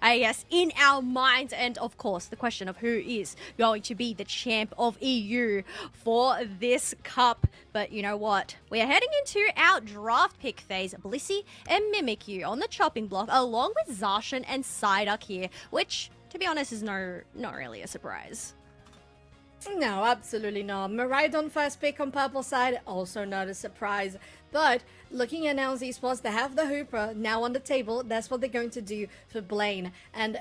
AEOS in our minds. And of course, the question of who is going to be the champ of EU for this cup. But you know what? We are heading into our draft pick phase. Blissey and Mimikyu on the chopping block, along with Zarshan and Psyduck here, which, to be honest, is not really a surprise. No, absolutely not. Miraidon first pick on purple side, also not a surprise. But looking at Nouns Esports, they have the Hooper now on the table. That's what they're going to do for Blaine. And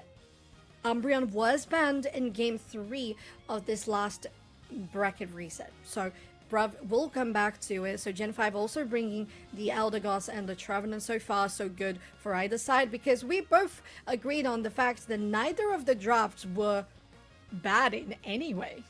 Umbreon was banned in Game 3 of this last bracket reset. So Brav will come back to it. So Gen 5 also bringing the Eldegoss and the Trevenant. So far, so good for either side. Because we both agreed on the fact that neither of the drafts were bad in any way.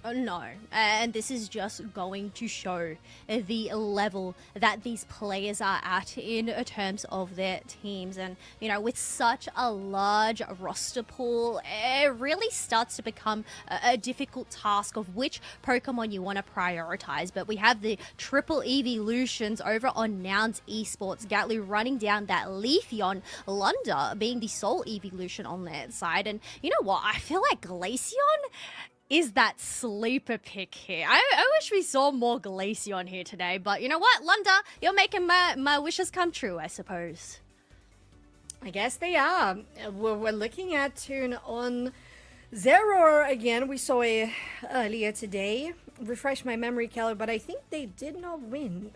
No, and this is just going to show the level that these players are at in terms of their teams. And, you know, with such a large roster pool, it really starts to become a difficult task of which Pokemon you want to prioritize. But we have the triple evolutions over on Nouns Esports. Gatlu running down that Leafeon, Lunda being the sole evolution on their side. And you know what? I feel like Glaceon is that sleeper pick here. I wish we saw more Glaceon here today, but you know what, Lunda, you're making my wishes come true, I suppose. I guess they are. We're looking at Toon on Zero again. We saw it earlier today. Refresh my memory, Keller, but I think they did not win.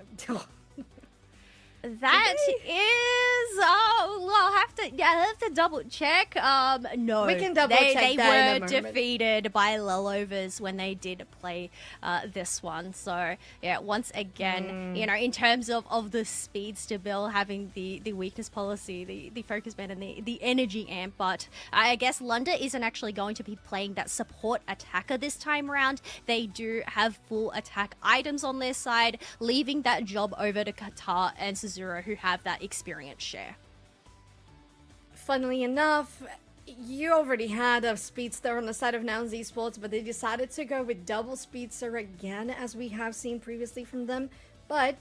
That is, I'll have to double check. No, we can double check. They that were defeated by Lullovers when they did play this one. So yeah, once again, you know, in terms of the speedster bill having the weakness policy, the focus band and the energy amp, but I guess Lunda isn't actually going to be playing that support attacker this time around. They do have full attack items on their side, leaving that job over to Qatar and Zero, who have that experience share. Funnily enough, you already had a speedster on the side of Nouns Esports, but they decided to go with double speedster again, as we have seen previously from them. But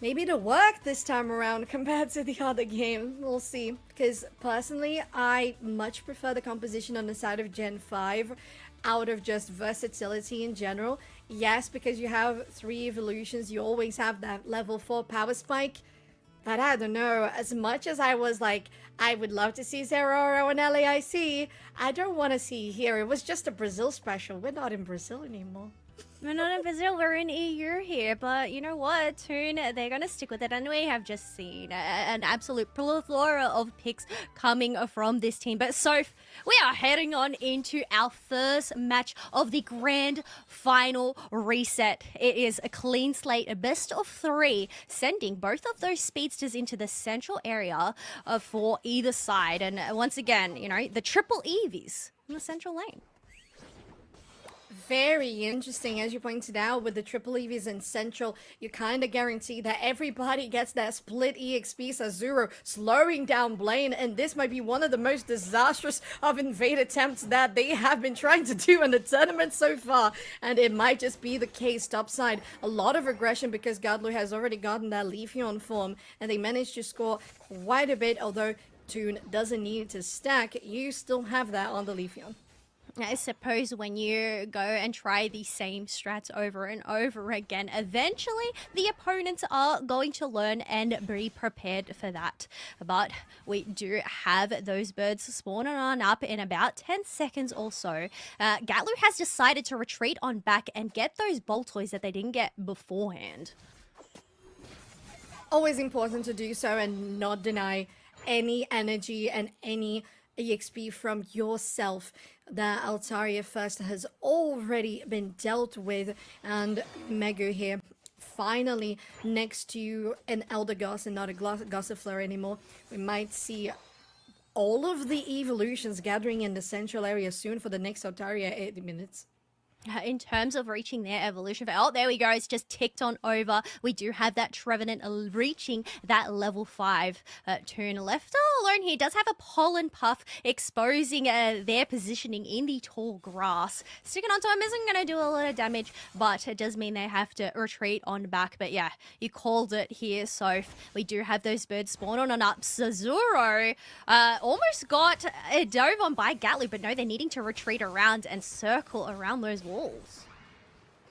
maybe it'll work this time around compared to the other game. We'll see. Because personally, I much prefer the composition on the side of Gen 5 out of just versatility in general. Yes, because you have 3 evolutions, you always have that level 4 power spike. But I don't know, as much as I was like, I would love to see Zeroro and LAIC, I don't want to see here. It was just a Brazil special. We're not in Brazil anymore. We're not in Brazil, we're in EU here, but you know what, Toon, they're going to stick with it, and we have just seen an absolute plethora of picks coming from this team. But Soph, we are heading on into our first match of the grand final reset. It is a clean slate, a best of 3, sending both of those speedsters into the central area for either side. And once again, you know, the triple EVs in the central lane. Very interesting, as you pointed out, with the triple EVs in Central, you kind of guarantee that everybody gets that split EXP Sazuro, slowing down Blaine, and this might be one of the most disastrous of invade attempts that they have been trying to do in the tournament so far, and it might just be the case topside. A lot of aggression because Godlu has already gotten that Leafeon form, and they managed to score quite a bit, although Toon doesn't need to stack. You still have that on the Leafeon. I suppose when you go and try the same strats over and over again, eventually the opponents are going to learn and be prepared for that. But we do have those birds spawning on up in about 10 seconds or so. Gatlu has decided to retreat on back and get those Boltoys that they didn't get beforehand. Always important to do so and not deny any energy and any EXP from yourself. The Altaria first has already been dealt with, and Megu here finally next to an Eldegoss and not a Gossifleur anymore. We might see all of the evolutions gathering in the central area soon for the next Altaria 80 minutes. In terms of reaching their evolution, oh, there we go. It's just ticked on over. We do have that Trevenant reaching that level 5 turn left alone here. Does have a pollen puff exposing their positioning in the tall grass. Sticking onto him isn't going to do a lot of damage, but it does mean they have to retreat on back. But yeah, you called it here, Soph. We do have those birds spawn on and up. Sazuro almost got dove on by Gatlu, but no, they're needing to retreat around and circle around those walls.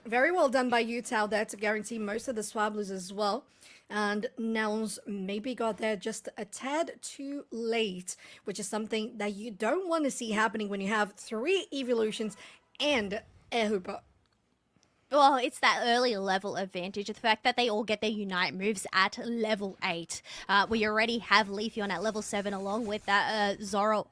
Very well done by Utah there to guarantee most of the Swabblers as well. And Nouns maybe got there just a tad too late, which is something that you don't want to see happening when you have 3 evolutions and a Hooper. Well, it's that early level advantage. The fact that they all get their Unite moves at level 8. We already have Leafeon at level 7 along with that Zoro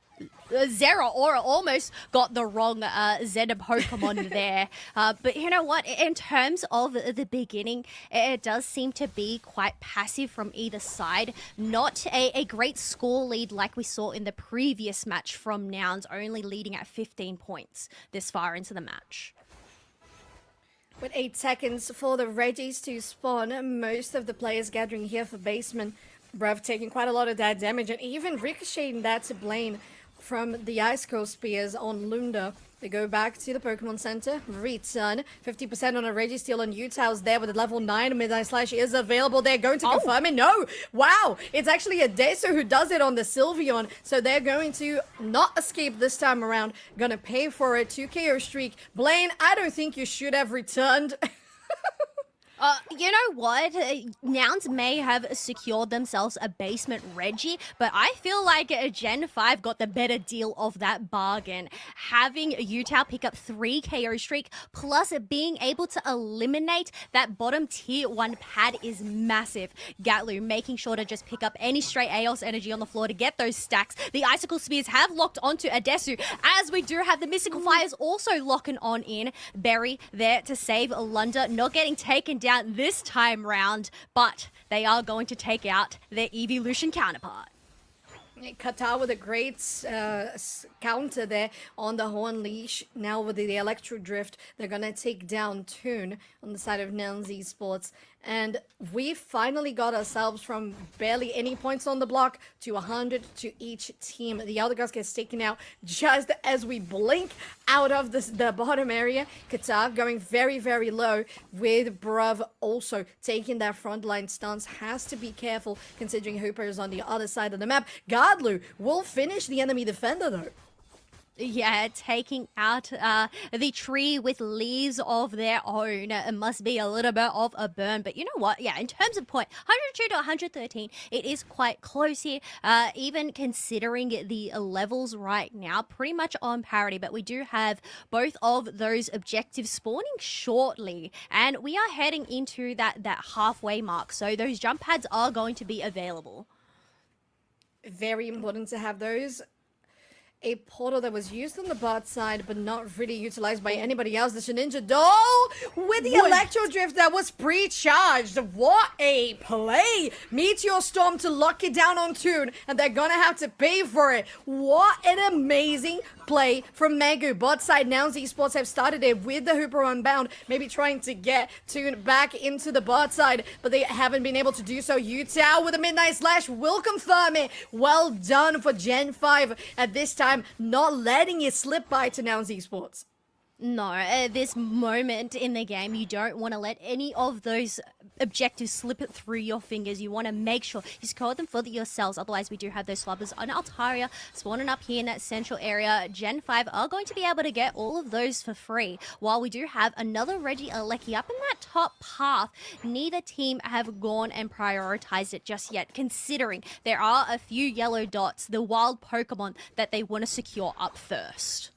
Aura almost got the wrong Zed Pokemon there. But you know what? In terms of the beginning, it does seem to be quite passive from either side. Not a great score lead like we saw in the previous match from Nouns, only leading at 15 points this far into the match. With 8 seconds for the Reggies to spawn, most of the players gathering here for basement. Brev taking quite a lot of that damage and even ricocheting that to Blaine from the Ice Cold Spears on Lunda. They go back to the Pokemon Center. Return. 50% on a Registeel, and Utah's there with a level 9. Midnight Slash is available. They're going to confirm it. No! Wow! It's actually a Desu who does it on the Sylveon. So they're going to not escape this time around. Gonna pay for it. 2 KO streak. Blaine, I don't think you should have returned. You know what? Nouns may have secured themselves a basement Reggie, but I feel like Gen 5 got the better deal of that bargain. Having Utah pick up 3 KO streak, plus being able to eliminate that bottom tier 1 pad is massive. Gatlu making sure to just pick up any straight AEOS energy on the floor to get those stacks. The Icicle Spears have locked onto Adesu, as we do have the Mystical Fires also locking on in. Berry there to save Lunda, not getting taken down this time round, but they are going to take out their evolution counterpart. Qatar with a great counter there on the Horn Leash. Now with the Electro Drift, they're going to take down Toon on the side of Nouns Esports. And we finally got ourselves from barely any points on the block to 100 to each team. The other guys get taken out just as we blink out of the bottom area. Qatar going very, very low with Bruv also taking that frontline stance. Has to be careful considering Hooper is on the other side of the map. Godlu will finish the enemy defender though. Yeah, taking out the tree with leaves of their own. It must be a little bit of a burn. But you know what? Yeah, in terms of point, 102 to 113, it is quite close here. Even considering the levels right now, pretty much on parity. But we do have both of those objectives spawning shortly. And we are heading into that halfway mark. So those jump pads are going to be available. Very important to have those. A portal that was used on the bot side, but not really utilized by anybody else. The Shedinja Doll with the Electro Drift that was pre-charged. What a play! Meteor Storm to lock it down on Toon, and they're gonna have to pay for it. What an amazing play from Mangu. Bot side, Nouns Esports have started it with the Hooper Unbound, maybe trying to get Toon back into the bot side, but they haven't been able to do so. Utah with a Midnight Slash will confirm it. Well done for Gen 5 at this time. Not letting it slip by to Nouns Esports. No, this moment in the game, you don't want to let any of those objectives slip it through your fingers. You want to make sure you score them for yourselves. Otherwise, we do have those swabbers on Altaria spawning up here in that central area. Gen 5 are going to be able to get all of those for free. While we do have another Reggie Alecki up in that top path, neither team have gone and prioritized it just yet, considering there are a few yellow dots, the wild Pokemon that they want to secure up first.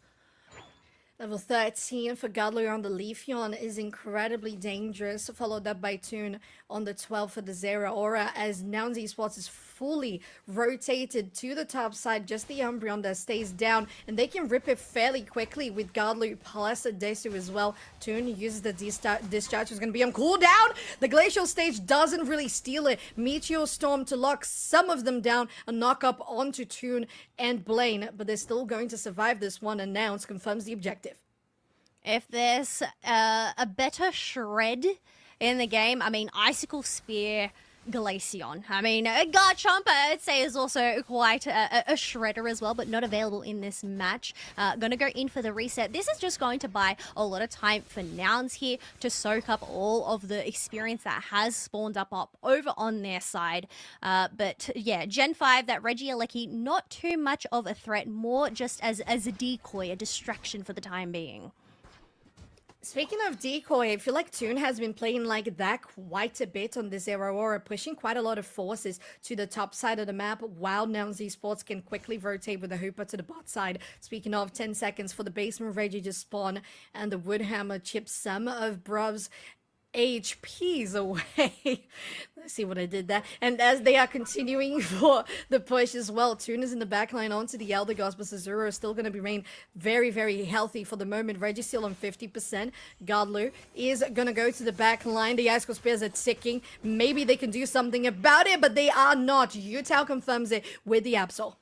Level 13 for Godler on the Leafeon is incredibly dangerous, followed up by Toon on the 12 for the Zera Aura, as Nouns Esports is fully rotated to the top side. Just the Umbreon that stays down, and they can rip it fairly quickly with Godlu plus a Desu as well. Toon uses the discharge, who's going to be on cooldown. The Glacial Stage doesn't really steal it. Meteor Storm to lock some of them down, a knock up onto Toon and Blaine, but they're still going to survive this one, and Nouns confirms the objective. If there's a better shred in the game, I mean, Icicle Spear, Glaceon. I mean, Garchomp, I'd say, is also quite a shredder as well, but not available in this match. Gonna go in for the reset. This is just going to buy a lot of time for Nouns here to soak up all of the experience that has spawned up over on their side. But yeah, Gen 5, that Regieleki, not too much of a threat, more just as a decoy, a distraction for the time being. Speaking of decoy, I feel like Toon has been playing like that quite a bit on this Aurora, pushing quite a lot of forces to the top side of the map, while Nouns Esports can quickly rotate with the Hooper to the bot side. Speaking of, 10 seconds for the basement Reggie just spawn, and the Woodhammer chips some of Bruv's HPs away. Let's see what I did there. And as they are continuing for the push as well, Toon is in the backline onto the Elder Gods, but Zazuro is still going to remain very, very healthy for the moment. Reggie still on 50%. Godlu is going to go to the back line. The Icicle Spears are ticking. Maybe they can do something about it, but they are not. Utah confirms it with the Absol.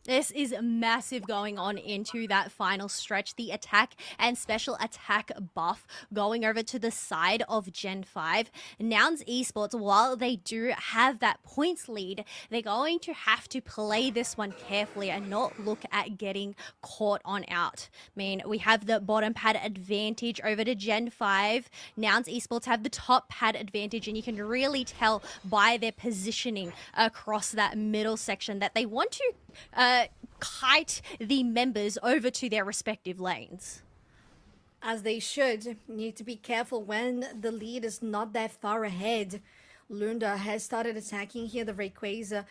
This is massive going on into that final stretch. The attack and special attack buff going over to the side of Gen 5. Nouns Esports, while they do have that points lead, they're going to have to play this one carefully and not look at getting caught on out. I mean, we have the bottom pad advantage over to Gen 5. Nouns Esports have the top pad advantage, and you can really tell by their positioning across that middle section that they want to kite the members over to their respective lanes. As they should. Need to be careful when the lead is not that far ahead. Lunda has started attacking here, the Rayquaza.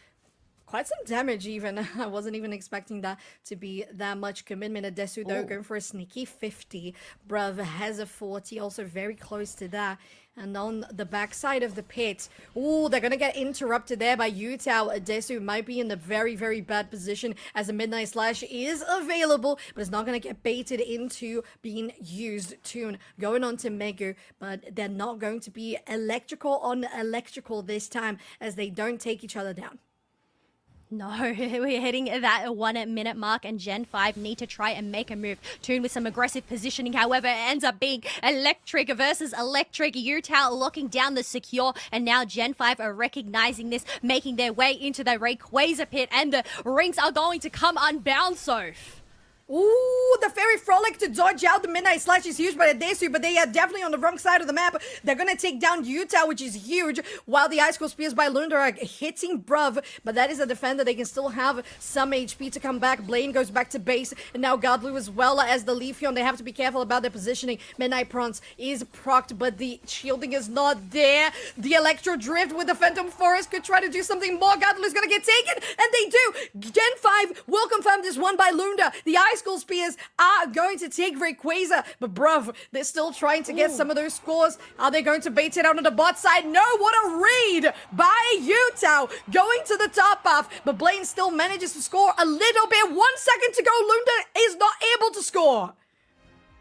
Quite some damage even. I wasn't even expecting that to be that much commitment. Adesu though going for a sneaky 50. Bruv has a 40, also very close to that. And on the backside of the pit, oh, they're going to get interrupted there by Utah. Adesu might be in a very, very bad position as a Midnight Slash is available, but it's not going to get baited into being used. Toon going on to Megu, but they're not going to be electrical on electrical this time as they don't take each other down. No, we're hitting that 1 minute mark, and Gen 5 need to try and make a move. Toon with some aggressive positioning, however, it ends up being electric versus electric. Utah locking down the secure, and now Gen 5 are recognizing this, making their way into the Rayquaza pit, and the rings are going to come unbound, Soph. Ooh, the Fairy Frolic to dodge out the Midnight Slash is huge by Adesu, but they are definitely on the wrong side of the map. They're going to take down Utah, which is huge, while the Icicle Spears by Lunda are hitting Bruv, but that is a defender. They can still have some HP to come back. Blaine goes back to base, and now Godlu as well as the Leafeon. They have to be careful about their positioning. Midnight Prance is procced, but the shielding is not there. The Electro Drift with the Phantom Forest could try to do something more. Godlu is going to get taken, and they do. Gen 5 will confirm this one by Lunda. The Icicle Spears are going to take Rayquaza, but bruv, they're still trying to get some of those scores. Are they going to bait it out on the bot side? No, what a read by Utah going to the top half, but Blaine still manages to score a little bit. 1 second to go. Lunda is not able to score.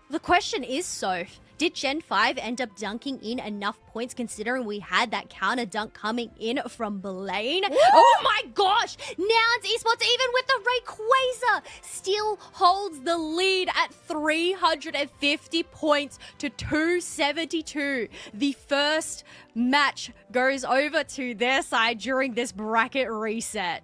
The question is, Soph, did Gen 5 end up dunking in enough points considering we had that counter dunk coming in from Blaine? Woo! Oh my gosh! Nouns Esports, even with the Rayquaza, still holds the lead at 350 points to 272. The first match goes over to their side during this bracket reset.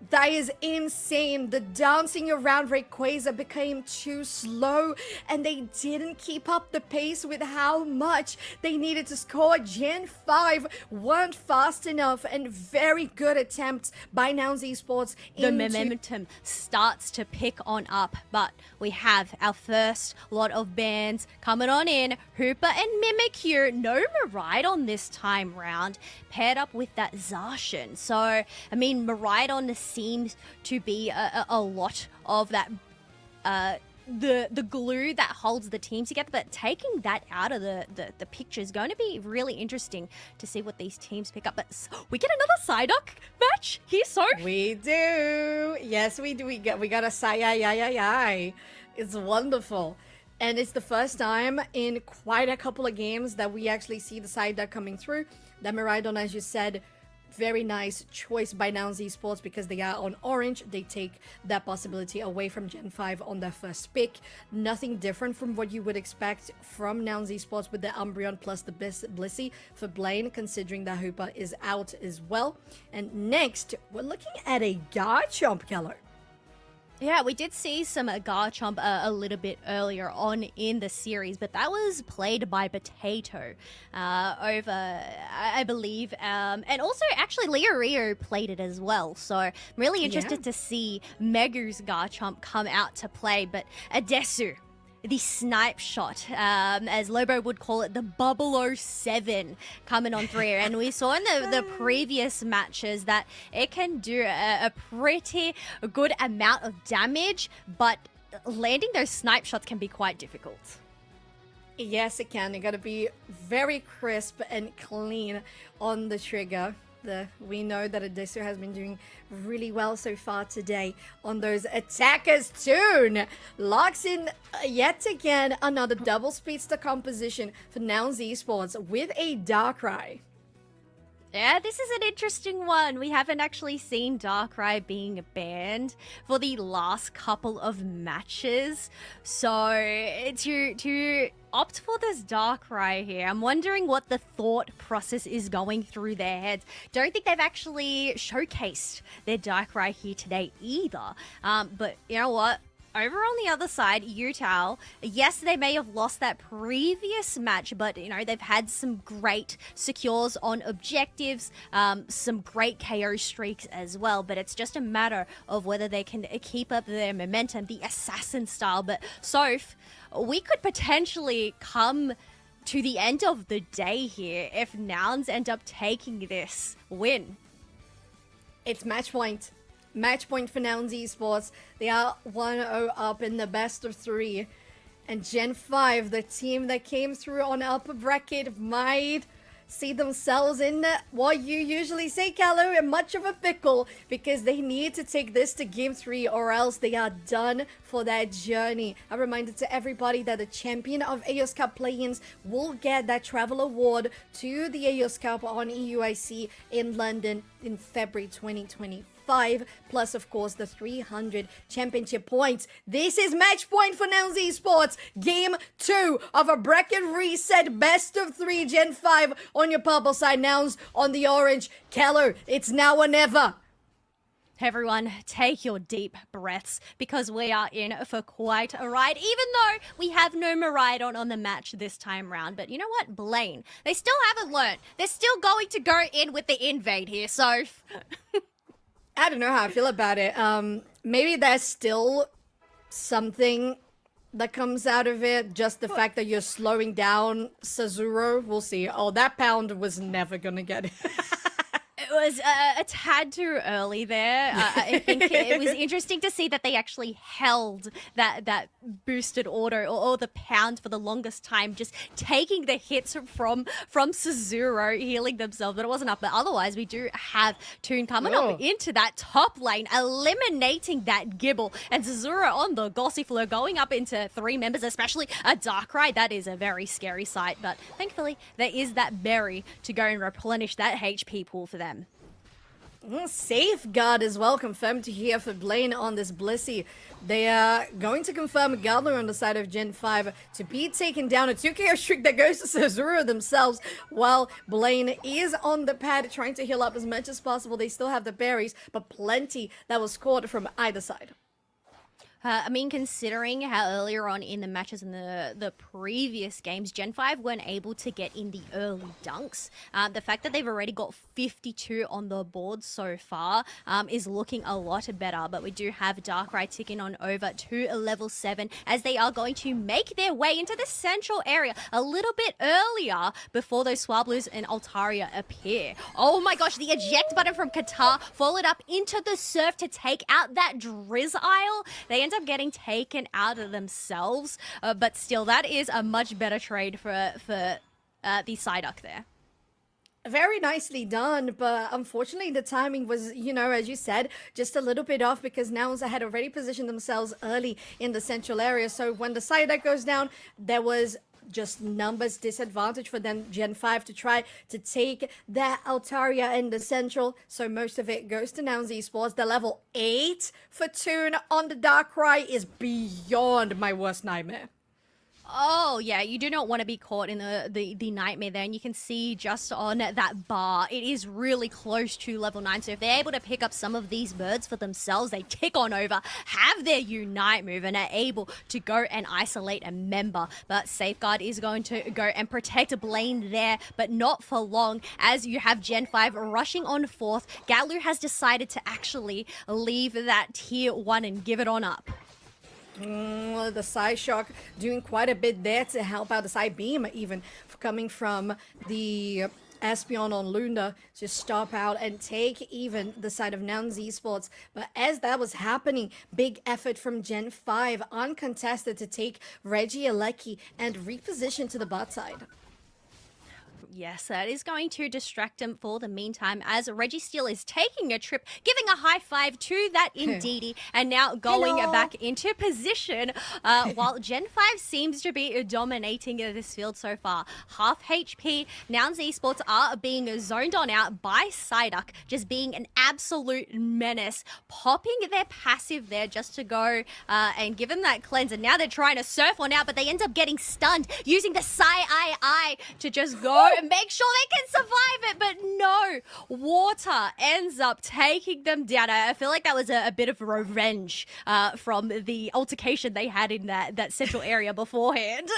That is insane. The dancing around Rayquaza became too slow, and they didn't keep up the pace with how much they needed to score. Gen 5 weren't fast enough, and very good attempts by Nouns Esports. The momentum starts to pick on up, but we have our first lot of bans coming on in. Hooper and Mimikyu. No Miraidon this time round, paired up with that Zacian. So, I mean, Miraidon seems to be a lot of that the glue that holds the team together, but taking that out of the picture is going to be really interesting to see what these teams pick up. But we get another Psyduck match here, so we do. Yes, we do. We got a Psy. It's wonderful. And it's the first time in quite a couple of games that we actually see the Psyduck coming through. That Miraidon, as you said, very nice choice by Nouns Esports because they are on orange. They take that possibility away from Gen 5 on their first pick. Nothing different from what you would expect from Nouns Esports with the Umbreon plus the Blissey for Blaine, considering that Hoopa is out as well. And next, we're looking at a Garchomp, Keller. Yeah, we did see some Garchomp a little bit earlier on in the series, but that was played by Potato over, I believe. And also, actually, Leo Rio played it as well. So I'm really interested to see Megu's Garchomp come out to play. But Adesu, the snipe shot, as Lobo would call it, the Bubble 07 coming on through. And we saw in the previous matches that it can do a pretty good amount of damage, but landing those snipe shots can be quite difficult. Yes, it can. You gotta be very crisp and clean on the trigger. We know that Adesu has been doing really well so far today on those attackers tune. Locks in yet again another double speedster composition for Nouns Esports with a Darkrai. Yeah, this is an interesting one. We haven't actually seen Darkrai being banned for the last couple of matches. So to opt for this Darkrai here, I'm wondering what the thought process is going through their heads. Don't think they've actually showcased their Darkrai here today either. But you know what? Over on the other side, Utah, yes, they may have lost that previous match, but, you know, they've had some great secures on objectives, some great KO streaks as well, but it's just a matter of whether they can keep up their momentum, the assassin style. But, Soph, we could potentially come to the end of the day here if Nouns end up taking this win. It's match point. Match point for Nouns Esports. They are 1-0 up in the best of 3. And Gen 5, the team that came through on upper bracket, might see themselves in what you usually say, Kalu, in much of a pickle, because they need to take this to game 3 or else they are done for that journey. A reminder to everybody that the champion of AEOS Cup play-ins will get that travel award to the AEOS Cup on EUIC in London in February 2025. Plus, of course, the 300 championship points. This is match point for Nouns Esports. Game 2 of a bracket reset best of 3 Gen 5 on your purple side. Nouns on the orange. Keller, it's now or never. Everyone, take your deep breaths because we are in for quite a ride, even though we have no Miraidon on the match this time round. But you know what? Blaine, they still haven't learned. They're still going to go in with the invade here, so... I don't know how I feel about it. Maybe there's still something that comes out of it. Just the fact that you're slowing down Sazuro. We'll see. Oh, that pound was never gonna get it. It was a tad too early there. I think it was interesting to see that they actually held that boosted auto or the pound for the longest time, just taking the hits from Sazuro, healing themselves, but it wasn't up. But otherwise, we do have Toon coming up into that top lane, eliminating that Gibble, and Sazuro on the Gossifleur going up into 3 members, especially a Darkrai. That is a very scary sight, but thankfully, there is that berry to go and replenish that HP pool for them. Safeguard as well confirmed to here for Blaine on this Blissey. They are going to confirm Gardler on the side of Gen 5 to be taken down. A 2 KO streak that goes to Sazuro themselves, while Blaine is on the pad trying to heal up as much as possible. They still have the berries, but plenty that was scored from either side. I mean, considering how earlier on in the matches in the previous games, Gen 5 weren't able to get in the early dunks. The fact that they've already got 52 on the board so far is looking a lot better. But we do have Darkrai ticking on over to a level 7 as they are going to make their way into the central area a little bit earlier before those Swablu's and Altaria appear. Oh my gosh, the eject button from Qatar followed up into the surf to take out that Drizzile. They end up getting taken out of themselves, but still, that is a much better trade for the Psyduck there. Very nicely done, but unfortunately the timing was, you know, as you said, just a little bit off because Nouns had already positioned themselves early in the central area. So when the Psyduck goes down, there was just numbers disadvantage for them, Gen 5, to try to take that Altaria in the central. So most of it goes to Nouns Esports. The level 8 for Toon on the Darkrai is beyond my worst nightmare. Oh, yeah, you do not want to be caught in the nightmare there. And you can see just on that bar, it is really close to level 9. So if they're able to pick up some of these birds for themselves, they tick on over, have their Unite move, and are able to go and isolate a member. But Safeguard is going to go and protect Blaine there, but not for long, as you have Gen 5 rushing on 4th. Gatlu has decided to actually leave that tier 1 and give it on up. The Psyshock doing quite a bit there to help out the Psybeam, even coming from the Espeon on Luna to stop out and take even the side of Nouns Esports. But as that was happening, big effort from Gen 5, uncontested, to take Regieleki and reposition to the bot side. Yes, that is going to distract him for the meantime, as Registeel is taking a trip, giving a high five to that Indeedee, and now going back into position, while Gen 5 seems to be dominating this field so far. Half HP, Nouns Esports are being zoned on out by Psyduck, just being an absolute menace, popping their passive there just to go and give him that cleanse, and now they're trying to surf on out, but they end up getting stunned, using the Psy-I to just go and make sure they can survive it, but no, water ends up taking them down. I feel like that was a bit of revenge from the altercation they had in that central area beforehand.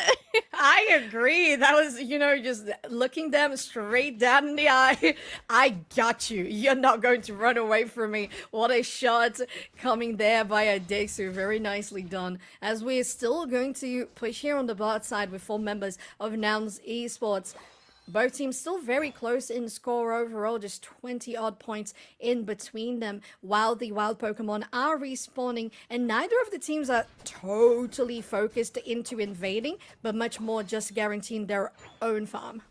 I agree. That was, just looking them straight down in the eye. I got you. You're not going to run away from me. What a shot coming there by a Dexu. Very nicely done. As we're still going to push here on the bot side with 4 members of Nouns Esports. Both teams still very close in score overall, just 20 odd points in between them, while the wild Pokemon are respawning, and neither of the teams are totally focused into invading, but much more just guaranteeing their own farm.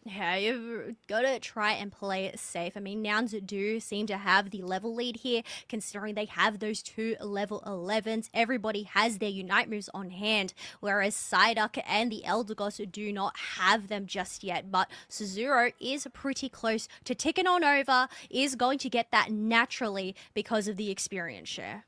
Yeah, you've got to try and play it safe. I mean, Nouns do seem to have the level lead here, considering they have those 2 level 11s. Everybody has their Unite moves on hand, whereas Psyduck and the Eldegoss do not have them just yet. But Suzuro is pretty close to ticking on over, is going to get that naturally because of the experience share.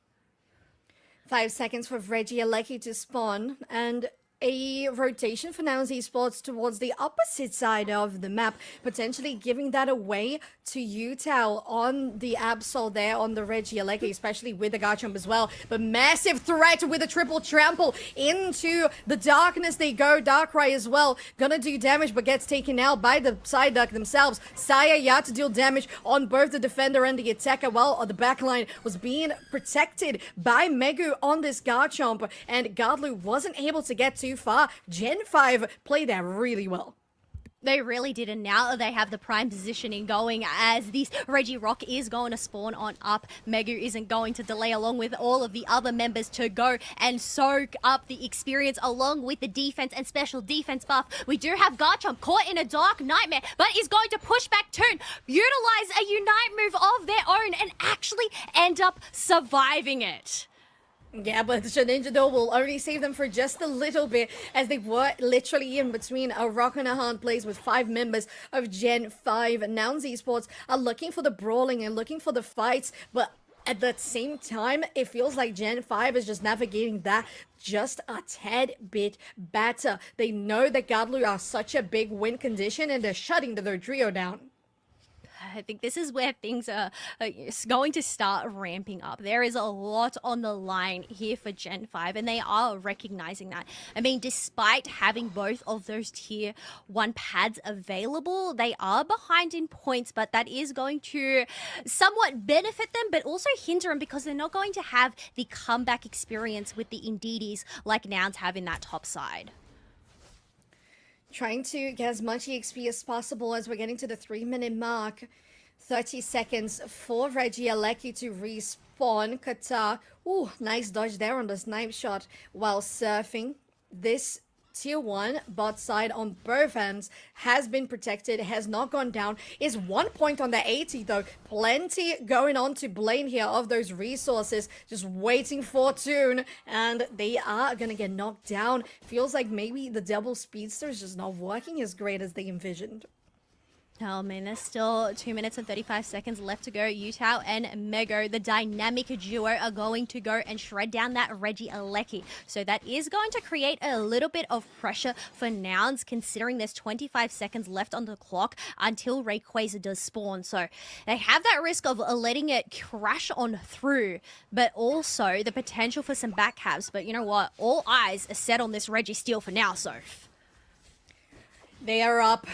5 seconds for Regieleki to spawn, and a rotation for Nouns Esports towards the opposite side of the map, potentially giving that away to Utah on the Absol there on the Regieleki, especially with the Garchomp as well. But massive threat with a triple trample into the darkness they go. Darkrai as well, gonna do damage, but gets taken out by the Psyduck themselves. Saya Ya to deal damage on both the defender and the attacker, while the backline was being protected by Megu on this Garchomp, and Godlu wasn't able to get too far. Gen 5 played that really well. They really did, and now they have the prime positioning going, as this Regirock is going to spawn on up. Megu isn't going to delay, along with all of the other members, to go and soak up the experience along with the defense and special defense buff. We do have Garchomp caught in a dark nightmare, but is going to push back Toon, utilize a Unite move of their own, and actually end up surviving it. Yeah, but the Ninja Door will only save them for just a little bit, as they were literally in between a rock and a hard place with 5 members of Gen 5. Nouns Esports are looking for the brawling and looking for the fights, but at the same time, it feels like Gen 5 is just navigating that just a tad bit better. They know that Godlu are such a big win condition, and they're shutting their trio down. I think this is where things are going to start ramping up. There is a lot on the line here for Gen 5, and they are recognizing that. I mean, despite having both of those tier 1 pads available, they are behind in points, but that is going to somewhat benefit them, but also hinder them, because they're not going to have the comeback experience with the Indeedees like Nouns have in that top side. Trying to get as much EXP as possible as we're getting to the 3-minute mark. 30 seconds for Regieleki to respawn. Qatar, ooh, nice dodge there on the snipe shot while surfing. This tier 1 bot side on both ends has been protected, has not gone down. Is 1 point on the 80 though. Plenty going on to Blaine here of those resources, just waiting for Toon, and they are gonna get knocked down. Feels like maybe the double speedster is just not working as great as they envisioned. Oh man, there's still 2 minutes and 35 seconds left to go. Yutao and Mego, the dynamic duo, are going to go and shred down that Reggie Alecki. So that is going to create a little bit of pressure for Nouns, considering there's 25 seconds left on the clock until Rayquaza does spawn. So they have that risk of letting it crash on through, but also the potential for some backhabs. But you know what? All eyes are set on this Reggie steal for now, so. They are up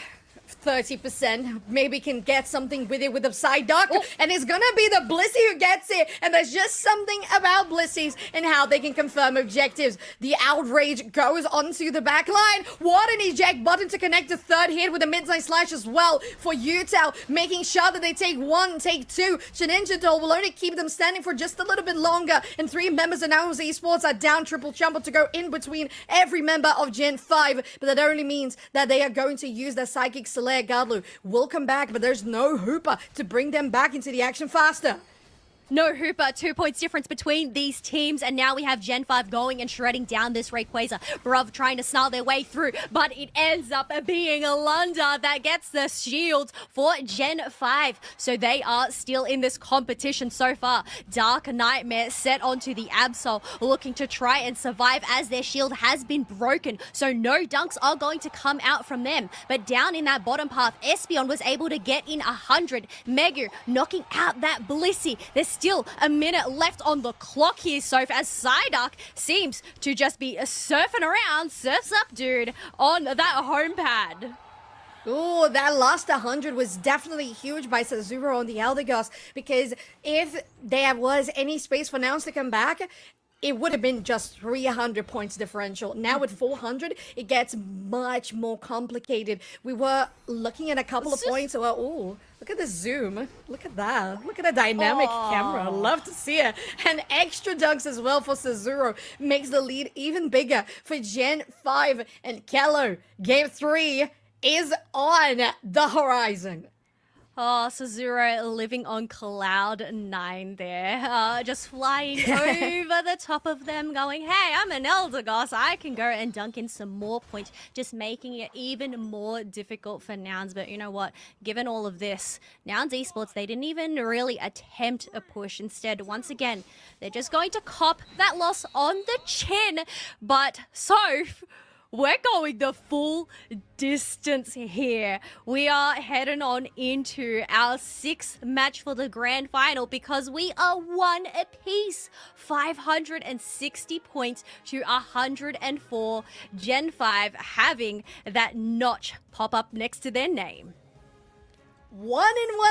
30%, maybe can get something with it with the side duck, and it's gonna be the Blissey who gets it, and there's just something about Blisseys and how they can confirm objectives. The outrage goes onto the back line. What an eject button to connect the third hit with a mid-side slash as well for Yutao, making sure that they take 1, take 2. Shinichi Doll will only keep them standing for just a little bit longer, and 3 members of Nouns Esports are down. Triple jumper to go in between every member of Gen 5, but that only means that they are going to use their Psychic Slayer. Gadlu will come back, but there's no Hooper to bring them back into the action faster. No Hooper, 2 points difference between these teams, and now we have Gen 5 going and shredding down this Rayquaza. Bruv trying to snarl their way through, but it ends up being a Lunda that gets the shield for Gen 5. So they are still in this competition so far. Dark Nightmare set onto the Absol, looking to try and survive as their shield has been broken. So no dunks are going to come out from them. But down in that bottom path, Espeon was able to get in 100. Megu knocking out that Blissey. There's still a minute left on the clock here, Soph, as Psyduck seems to just be surfing around. Surfs up, dude, on that home pad. Ooh, that last 100 was definitely huge by Sazuro on the Eldegoss, because if there was any space for Nouns to come back, it would have been just 300 points differential. Now with 400, it gets much more complicated. We were looking at a couple of points. Well, ooh, look at the zoom. Look at that. Look at the dynamic camera. Love to see it. And extra dunks as well for Sazuro makes the lead even bigger for Gen 5. And Kello, game 3 is on the horizon. Oh, Sazuro living on cloud 9 there. Just flying over the top of them going, hey, I'm an Eldegoss. I can go and dunk in some more points, just making it even more difficult for Nouns. But you know what? Given all of this, Nouns Esports, they didn't even really attempt a push. Instead, once again, they're just going to cop that loss on the chin. But so we're going the full distance here. We are heading on into our 6th match for the grand final because we are 1 apiece. 560 points to 104. Gen 5 having that notch pop up next to their name. 1-1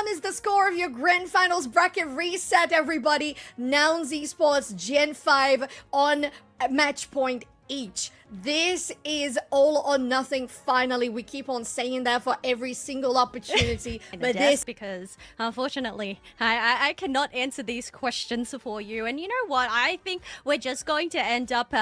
is the score of your grand finals bracket reset, everybody. Nouns Esports Gen 5 on match point each. This is all or nothing. Finally, we keep on saying that for every single opportunity. But this, because unfortunately, I cannot answer these questions for you. And you know what? I think we're just going to end up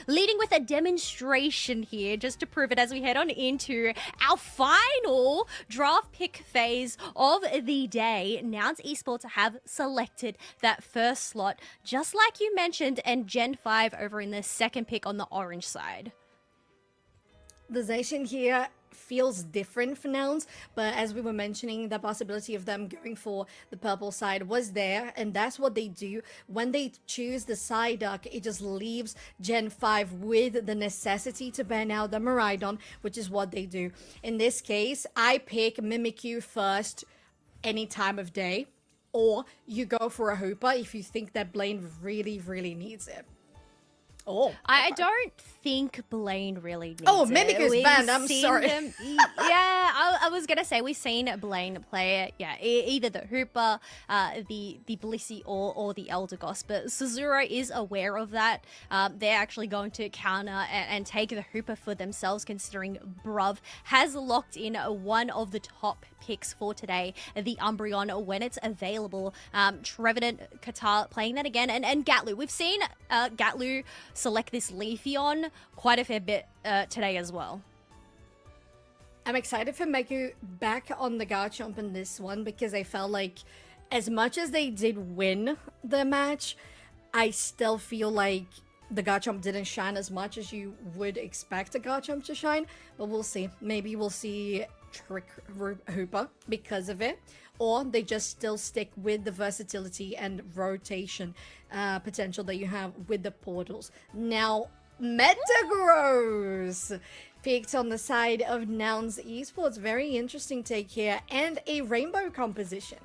leading with a demonstration here, just to prove it as we head on into our final draft pick phase of the day. Nouns Esports have selected that first slot, just like you mentioned, and Gen 5 over in the second pick on the orange side. The Zacian here feels different for Nouns, but as we were mentioning, the possibility of them going for the purple side was there, and that's what they do. When they choose the Psyduck, it just leaves Gen 5 with the necessity to ban out the Miraidon, which is what they do. In this case, I pick Mimikyu first any time of day, or you go for a Hooper if you think that Blaine really, really needs it. Oh, okay. I don't think Blaine really needs Mimikyu's banned. I'm sorry. I was gonna say we've seen Blaine play it. Yeah, either the Hooper, the Blissey, or the Eldegoss. But Sazuro is aware of that. They're actually going to counter and take the Hooper for themselves, considering Bruv has locked in one of the top picks for today, the Umbreon, when it's available. Trevenant, Katar playing that again, and Gatlu. We've seen Gatlu select this Leafeon quite a fair bit today as well. I'm excited for Meku back on the Garchomp in this one because I felt like as much as they did win the match, I still feel like the Garchomp didn't shine as much as you would expect a Garchomp to shine, but we'll see. Maybe we'll see Trick Hooper because of it, or they just still stick with the versatility and rotation potential that you have with the portals. Now, Metagross picked on the side of Nouns Esports. Very interesting take here, and a rainbow composition.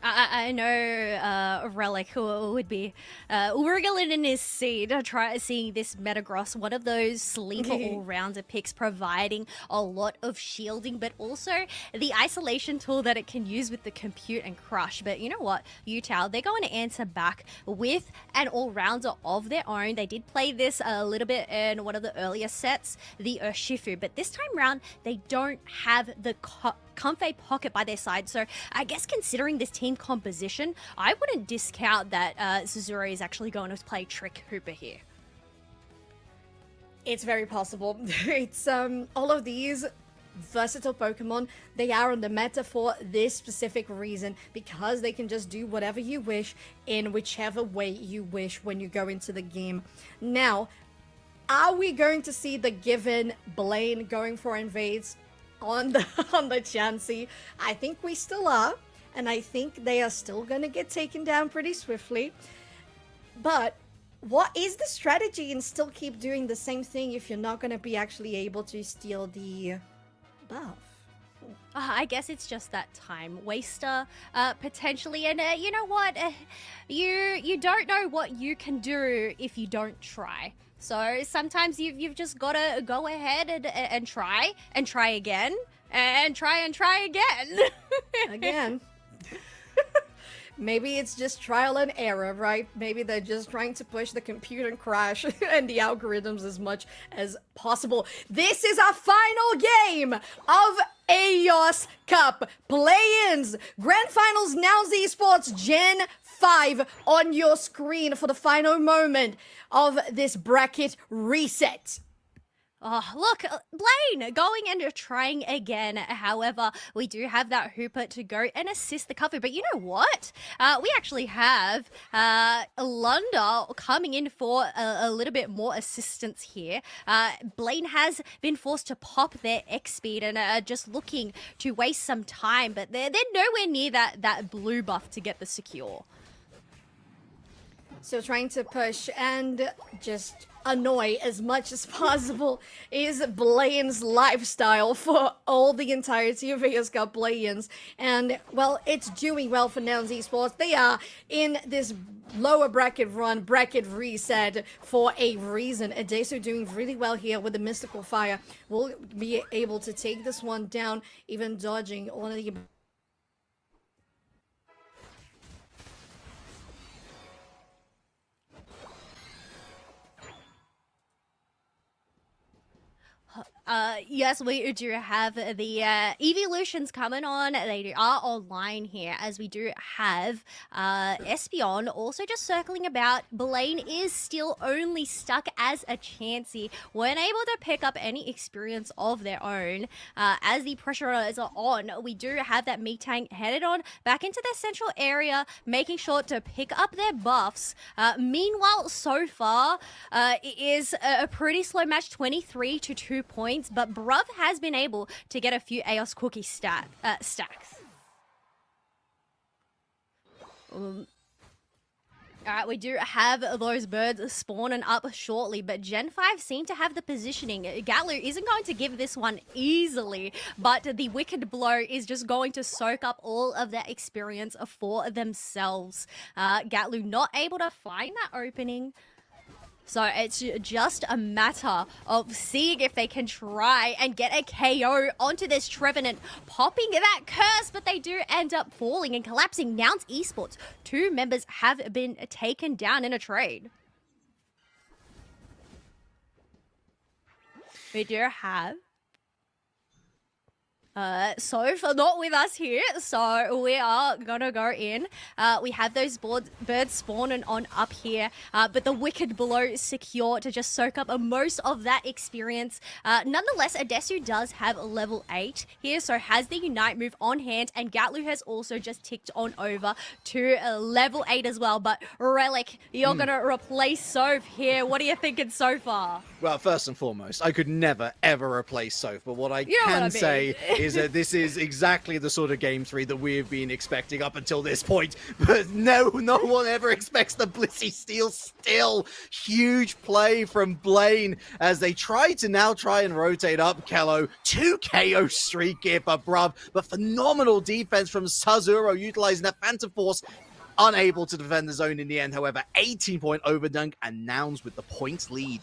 I know Relic who would be wriggling in his seat seeing this Metagross, one of those sleeper all-rounder picks, providing a lot of shielding, but also the isolation tool that it can use with the compute and crush. But you know what, Utah, they're going to answer back with an all-rounder of their own. They did play this a little bit in one of the earlier sets, the Urshifu, but this time round, they don't have the Comfey Pocket by their side. So I guess considering this team composition, I wouldn't discount that Zuzuri is actually going to play Trick Hooper here. It's very possible. It's all of these versatile Pokemon, they are on the meta for this specific reason, because they can just do whatever you wish in whichever way you wish when you go into the game. Now, are we going to see the given Blaine going for invades on the Chansey? I think we still are, and I think they are still gonna get taken down pretty swiftly. But what is the strategy in still keep doing the same thing if you're not gonna be actually able to steal the buff? I guess it's just that time waster, potentially. And you know what? You don't know what you can do if you don't try. So sometimes you've just got to go ahead and try again and try again. Again. Maybe it's just trial and error, right? Maybe they're just trying to push the computer and crash and the algorithms as much as possible. This is our final game of AEOS Cup play-ins. Grand Finals Nouns Esports Gen 5 on your screen for the final moment of this bracket reset. Oh, look, Blaine going and trying again. However, we do have that Hooper to go and assist the cover. But you know what? We actually have Lunda coming in for a little bit more assistance here. Blaine has been forced to pop their X-Speed and are just looking to waste some time. But they're nowhere near that blue buff to get the secure. So trying to push and just annoy as much as possible is Blaine's lifestyle for all the entirety of AEOS Cup play-ins. And, well, it's doing well for Nouns Esports. They are in this lower bracket run, bracket reset for a reason. Adesu doing really well here with the Mystical Fire. Will be able to take this one down, even dodging one of the... Yes, we do have the evolutions coming on. They are online here, as we do have Espeon also just circling about. Blaine is still only stuck as a Chansey, weren't able to pick up any experience of their own. As the pressure is on, we do have that Meat Tank headed on back into their central area, making sure to pick up their buffs. Meanwhile, so far, it is a pretty slow match, 23 to 2 points. But Bruv has been able to get a few AEOS cookie stacks. Alright, we do have those birds spawning up shortly, but Gen 5 seem to have the positioning. Gatlu isn't going to give this one easily, but the Wicked Blow is just going to soak up all of that experience for themselves. Gatlu not able to find that opening. So it's just a matter of seeing if they can try and get a KO onto this Trevenant, popping that curse, but they do end up falling and collapsing. Nouns Esports, 2 members have been taken down in a trade. We do have Soph not with us here, so we are gonna go in. We have those birds spawning on up here, but the Wicked Blow secure to just soak up most of that experience. Nonetheless, Adesu does have level 8 here, so has the Unite move on hand, and Gatlu has also just ticked on over to level 8 as well. But Relic, you're gonna replace Soph here. What are you thinking so far? Well, first and foremost, I could never, ever replace Soph, but what I can say is that this is exactly the sort of Game 3 that we have been expecting up until this point, but no one ever expects the Blissey Steel still. Huge play from Blaine as they try and rotate up Kello. 2 KO streak here for Bruv, but phenomenal defense from Sazuro utilizing that Phantom Force. Unable to defend the zone in the end, however, 18-point overdunk, and Nouns with the points lead.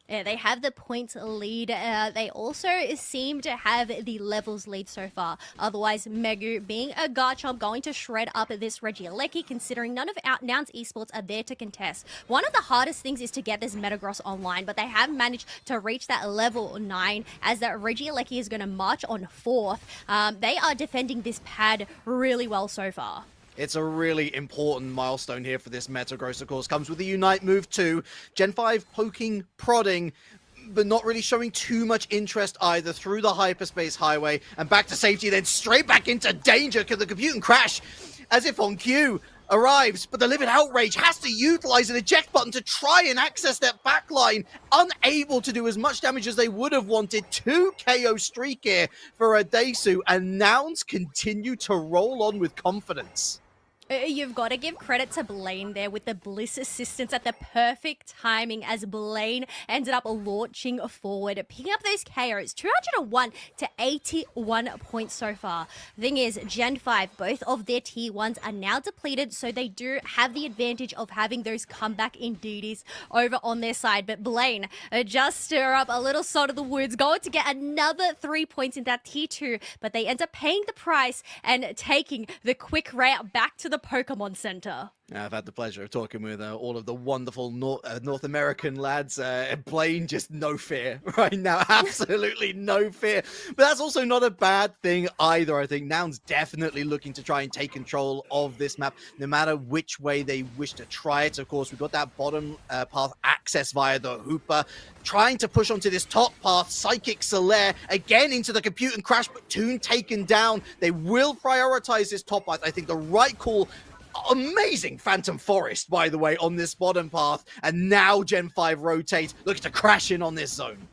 Yeah, they have the points lead. They also seem to have the levels lead so far. Otherwise, Megu, being a Garchomp, going to shred up this Regieleki, considering none of Nouns Esports are there to contest. One of the hardest things is to get this Metagross online, but they have managed to reach that level 9 as that Regieleki is going to march on 4th. They are defending this pad really well so far. It's a really important milestone here for this Metagross, of course. Comes with the Unite move too. Gen 5 poking, prodding, but not really showing too much interest either through the hyperspace highway and back to safety, then straight back into danger because the compute and crash, as if on cue, arrives, but the Livid Outrage has to utilize an eject button to try and access that backline, unable to do as much damage as they would have wanted. 2 KO streak here for Adesu, and Nouns continue to roll on with confidence. You've got to give credit to Blaine there with the Bliss assistance at the perfect timing as Blaine ended up launching forward, picking up those KOs. 201 to 81 points so far. Thing is, Gen 5, both of their tier 1s are now depleted, so they do have the advantage of having those comeback induties over on their side. But Blaine, just stir up a little salt of the woods, going to get another 3 points in that tier 2, but they end up paying the price and taking the quick route back to the Pokemon Center. I've had the pleasure of talking with all of the wonderful North American lads. Blaine, just no fear right now. Absolutely no fear. But that's also not a bad thing either. I think Nouns definitely looking to try and take control of this map, no matter which way they wish to try it. Of course, we've got that bottom path access via the Hooper. Trying to push onto this top path, Psychic Solaire again into the compute and crash, but Toon taken down. They will prioritize this top path. I think the right call. Amazing Phantom Forest, by the way, on this bottom path. And now Gen 5 rotate, looking to crash in on this zone.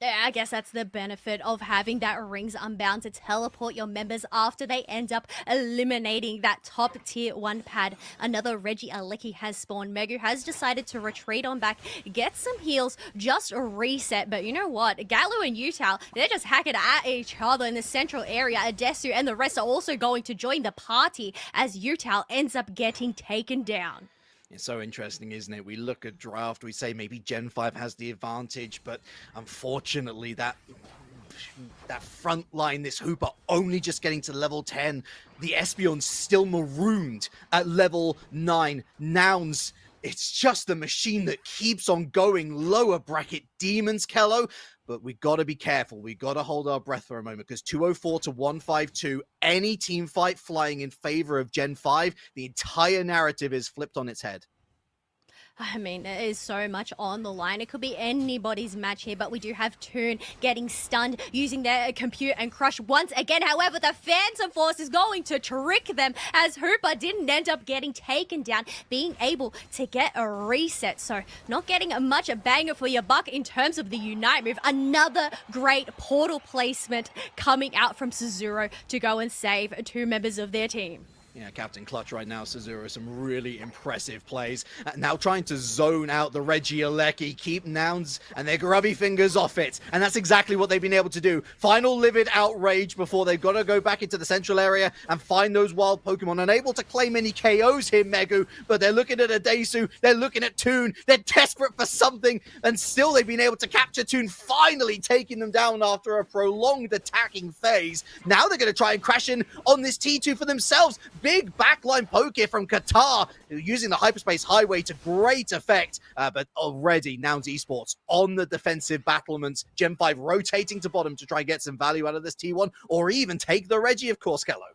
Yeah, I guess that's the benefit of having that Rings Unbound to teleport your members after they end up eliminating that top tier 1 pad. Another Regieleki has spawned. Megu has decided to retreat on back, get some heals, just reset. But you know what? Galu and Utal, they're just hacking at each other in the central area. Adesu and the rest are also going to join the party as Utal ends up getting taken down. It's so interesting, isn't it? We look at draft, we say maybe Gen 5 has the advantage, but unfortunately that front line, this Hooper only just getting to level 10. The Espeon's still marooned at level 9. Nouns, it's just the machine that keeps on going. Lower bracket demons, Kello. But we got to be careful. We got to hold our breath for a moment because 204 to 152, any team fight flying in favor of Gen 5, the entire narrative is flipped on its head. I mean, there is so much on the line. It could be anybody's match here, but we do have Toon getting stunned using their compute and crush once again. However, the Phantom Force is going to trick them as Hooper didn't end up getting taken down, being able to get a reset. So not getting much banger for your buck in terms of the Unite move. Another great portal placement coming out from Sazuro to go and save 2 members of their team. Yeah, Captain Clutch right now, Sazuro, some really impressive plays. Now trying to zone out the Regieleki, keep Nouns and their grubby fingers off it. And that's exactly what they've been able to do. Final Livid Outrage before they've got to go back into the central area and find those wild Pokemon. Unable to claim any KOs here, Megu, but they're looking at Adesu, they're looking at Toon, they're desperate for something, and still they've been able to capture Toon, finally taking them down after a prolonged attacking phase. Now they're going to try and crash in on this T2 for themselves. big backline poke here from Qatar, using the hyperspace highway to great effect. But already, Nouns Esports on the defensive battlements. Gen 5 rotating to bottom to try and get some value out of this T1, or even take the Reggie, of course, Kello.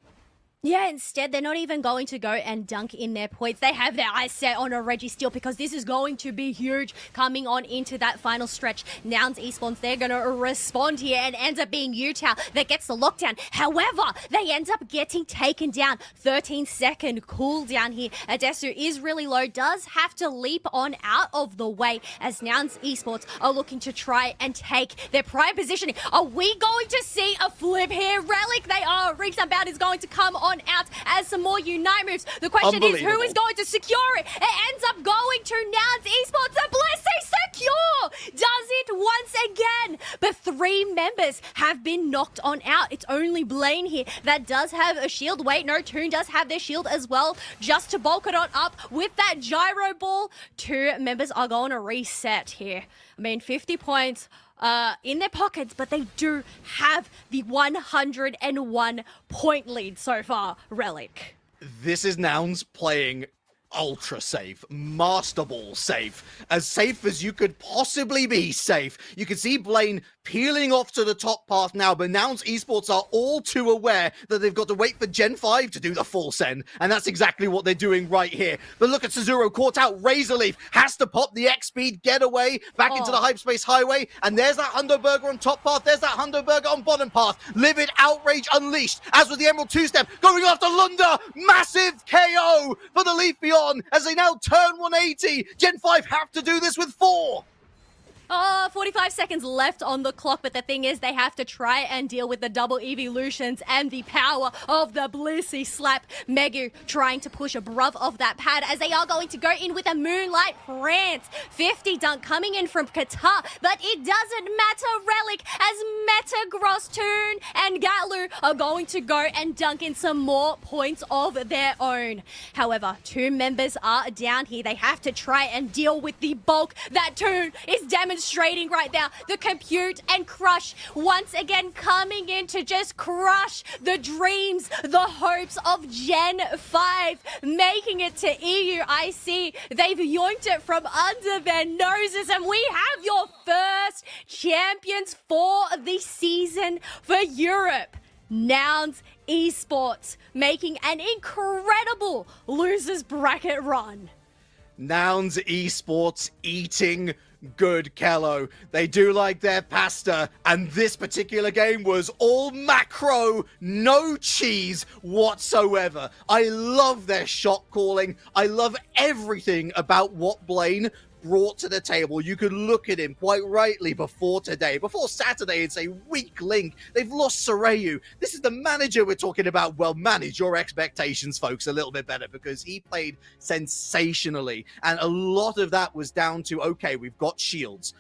Yeah, instead, they're not even going to go and dunk in their points. They have their eyes set on a Reggie Steele because this is going to be huge coming on into that final stretch. Nouns Esports, they're going to respond here and ends up being Utah that gets the lockdown. However, they end up getting taken down. 13-second cooldown here. Adesu is really low, does have to leap on out of the way as Nouns Esports are looking to try and take their prime positioning. Are we going to see a flip here? Relic, they are. Reaps Unbound is going to come on out as some more Unite moves. The question is, who is going to secure it? It ends up going to Nouns Esports. The Blissey secure! Does it once again. But 3 members have been knocked on out. It's only Blaine here that does have a shield. Wait, no, Toon does have their shield as well, just to bulk it on up with that gyro ball. 2 members are going to reset here. I mean, 50 points in their pockets, but they do have the 101 point lead so far, Relic. This is Nouns playing ultra safe, master ball safe as you could possibly be safe. You can see Blaine peeling off to the top path now, but Nouns Esports are all too aware that they've got to wait for Gen 5 to do the full send, and that's exactly what they're doing right here. But look at Suzuro caught out. Razorleaf has to pop the X-Speed getaway back into the Hyperspace Highway, and there's that Hundo Burger on top path, there's that Hundo Burger on bottom path. Livid Outrage unleashed, as with the Emerald 2-step, going after Lunda. Massive KO for the Leaf Beyond, as they now turn 180. Gen 5 have to do this with 4. 45 seconds left on the clock, but the thing is they have to try and deal with the double evolutions and the power of the Blissey slap. Megu trying to push above of that pad as they are going to go in with a Moonlight Prance. 50 dunk coming in from Qatar, but it doesn't matter, Relic, as Meta, Gross, Toon and Gatlu are going to go and dunk in some more points of their own. However, 2 members are down here. They have to try and deal with the bulk that Toon is demonstrating right now. The compute and crush once again coming in to just crush the dreams, the hopes of Gen 5, making it to EUIC. They've yoinked it from under their noses, and we have your first champions for the season for Europe. Nouns Esports making an incredible losers bracket run. Nouns Esports eating good, Kello. They do like their pasta, and this particular game was all macro, no cheese whatsoever. I love their shot calling. I love everything about what Blaine brought to the table. You could look at him quite rightly before Saturday, and say weak link. They've lost Sorayu. This is the manager we're talking about. Well, manage your expectations, folks, a little bit better, because he played sensationally, and a lot of that was down to, okay, we've got shields,